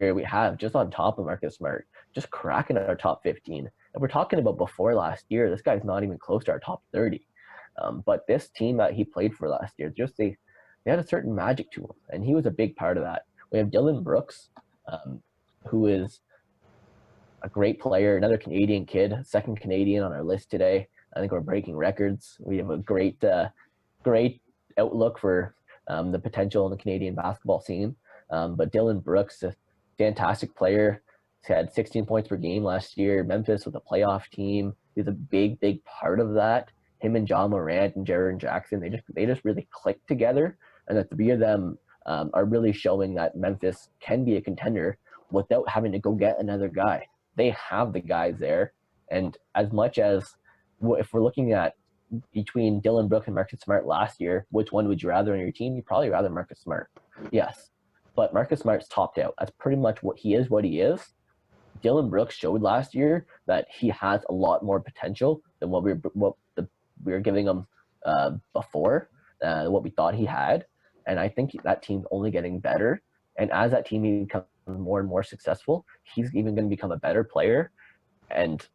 we have just on top of Marcus Smart, just cracking our top 15. And we're talking about before last year, this guy's not even close to our top 30. But this team that he played for last year, just they had a certain magic to him, and he was a big part of that. We have Dillon Brooks, who is a great player, another Canadian kid, second Canadian on our list today. I think we're breaking records. We have a great outlook for the potential in the Canadian basketball scene. But Dillon Brooks, a fantastic player. He had 16 points per game last year. Memphis with a playoff team. He's a big part of that. Him and John Morant and Jaren Jackson, they just really clicked together. And the three of them are really showing that Memphis can be a contender without having to go get another guy. They have the guys there. And as much as if we're looking at between Dillon Brooks and Marcus Smart last year, which one would you rather on your team? You'd probably rather Marcus Smart. Yes. But Marcus Smart's topped out. That's pretty much what he is. Dillon Brooks showed last year that he has a lot more potential than what we were giving him before, what we thought he had. And I think that team's only getting better. And as that team becomes more and more successful, he's even going to become a better player. And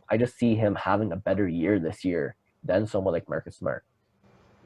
I just see him having a better year this year than someone like Marcus Smart.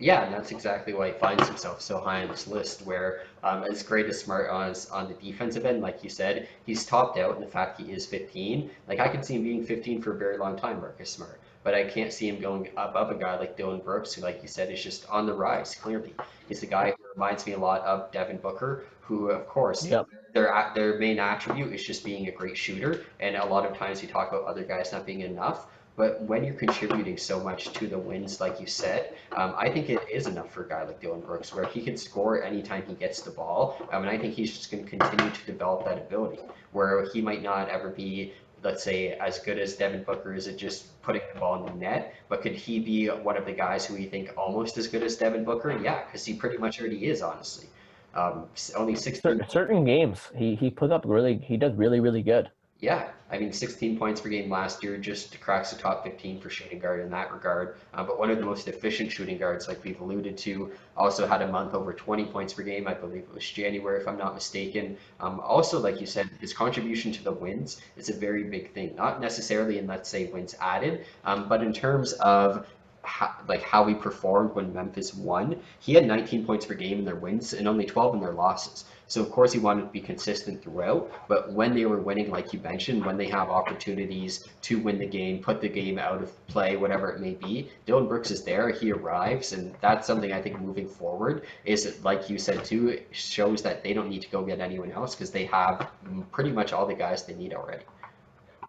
Yeah, and that's exactly why he finds himself so high on this list. Where, as great as Smart is on the defensive end, like you said, he's topped out in the fact he is 15. Like I could see him being 15 for a very long time, Marcus Smart. But I can't see him going above a guy like Dillon Brooks, who, like you said, is just on the rise. Clearly, he's the guy who reminds me a lot of Devin Booker, who, of course, Yep. their main attribute is just being a great shooter. And a lot of times we talk about other guys not being enough. But when you're contributing so much to the wins, like you said, I think it is enough for a guy like Dillon Brooks, where he can score anytime he gets the ball. And I think he's just going to continue to develop that ability, where he might not ever be, let's say, as good as Devin Booker is at just putting the ball in the net, but could he be one of the guys who we think almost as good as Devin Booker? Yeah, because he pretty much already is, honestly. Only 16. Certain games he put up he does really good. Yeah, I mean, 16 points per game last year just cracks the top 15 for shooting guard in that regard. But one of the most efficient shooting guards, like we've alluded to, also had a month over 20 points per game. I believe it was January, if I'm not mistaken. Also, like you said, his contribution to the wins is a very big thing. Not necessarily in, let's say, wins added, but in terms of how he performed when Memphis won. He had 19 points per game in their wins and only 12 in their losses. So of course he wanted to be consistent throughout, but when they were winning, like you mentioned, when they have opportunities to win the game, put the game out of play, whatever it may be, Dillon Brooks is there, he arrives, and that's something I think moving forward is, like you said too, it shows that they don't need to go get anyone else because they have pretty much all the guys they need already.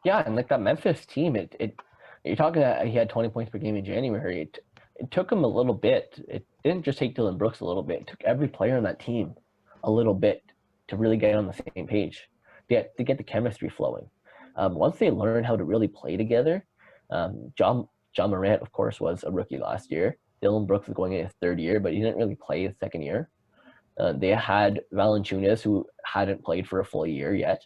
Yeah, and like that Memphis team, it you're talking that he had 20 points per game in January. It took him a little bit. It didn't just take Dillon Brooks a little bit. It took every player on that team a little bit to really get on the same page, to get the chemistry flowing. Once they learn how to really play together, John Morant, of course, was a rookie last year. Dillon Brooks was going in his third year, but he didn't really play his second year. They had Valanciunas, who hadn't played for a full year yet,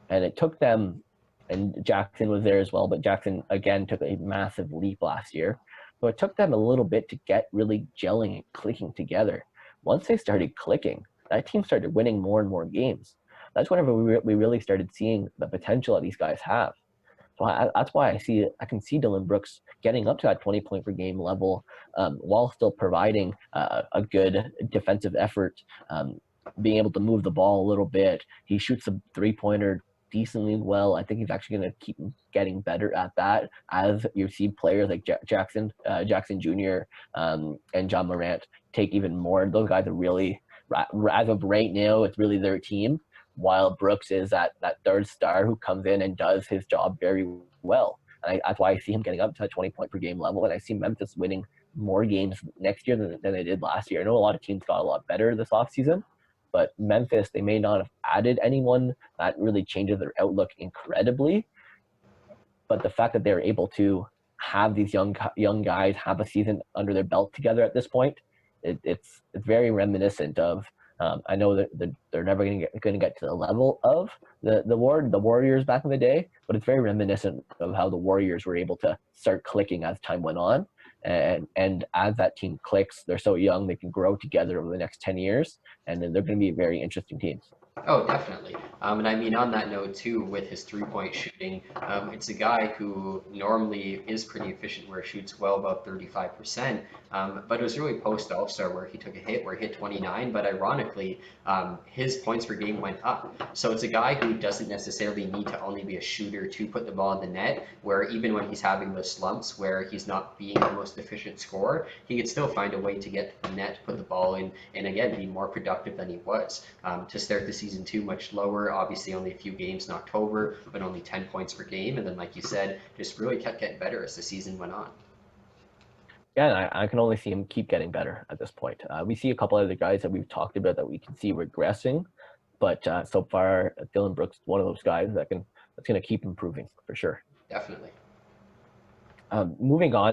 and it took them. And Jackson was there as well, but Jackson again took a massive leap last year. So it took them a little bit to get really gelling and clicking together. Once they started clicking, that team started winning more and more games. That's whenever we really started seeing the potential that these guys have. So that's why I can see Dillon Brooks getting up to that 20-point per game level while still providing a good defensive effort, being able to move the ball a little bit. He shoots a three-pointer decently well. I think he's actually going to keep getting better at that as you see players like Jackson Jr. And John Morant take even more. Those guys are really, as of right now, it's really their team, while Brooks is that third star who comes in and does his job very well. And that's why I see him getting up to a 20-point per game level, and I see Memphis winning more games next year than they did last year. I know a lot of teams got a lot better this offseason, but Memphis, they may not have added anyone that really changes their outlook incredibly. But the fact that they're able to have these young guys have a season under their belt together at this point, it's very reminiscent of. I know that they're never going to get to the level of the Warriors back in the day, but it's very reminiscent of how the Warriors were able to start clicking as time went on. And as that team clicks, they're so young, they can grow together over the next 10 years, and then they're going to be very interesting teams. Oh, definitely. And I mean, on that note too, with his three-point shooting, it's a guy who normally is pretty efficient, where he shoots well above 35%. But it was really post All-Star where he took a hit, where he hit 29. But ironically, his points per game went up. So it's a guy who doesn't necessarily need to only be a shooter to put the ball in the net. Where even when he's having those slumps, where he's not being the most efficient scorer, he could still find a way to get to the net, put the ball in, and again be more productive than he was. To start the season too much lower, obviously only a few games in October, but only 10 points per game. And then, like you said, just really kept getting better as the season went on. Yeah, and I can only see him keep getting better at this point. We see a couple other guys that we've talked about that we can see regressing, but so far, Dillon Brooks is one of those guys that's going to keep improving for sure. Definitely. Moving on.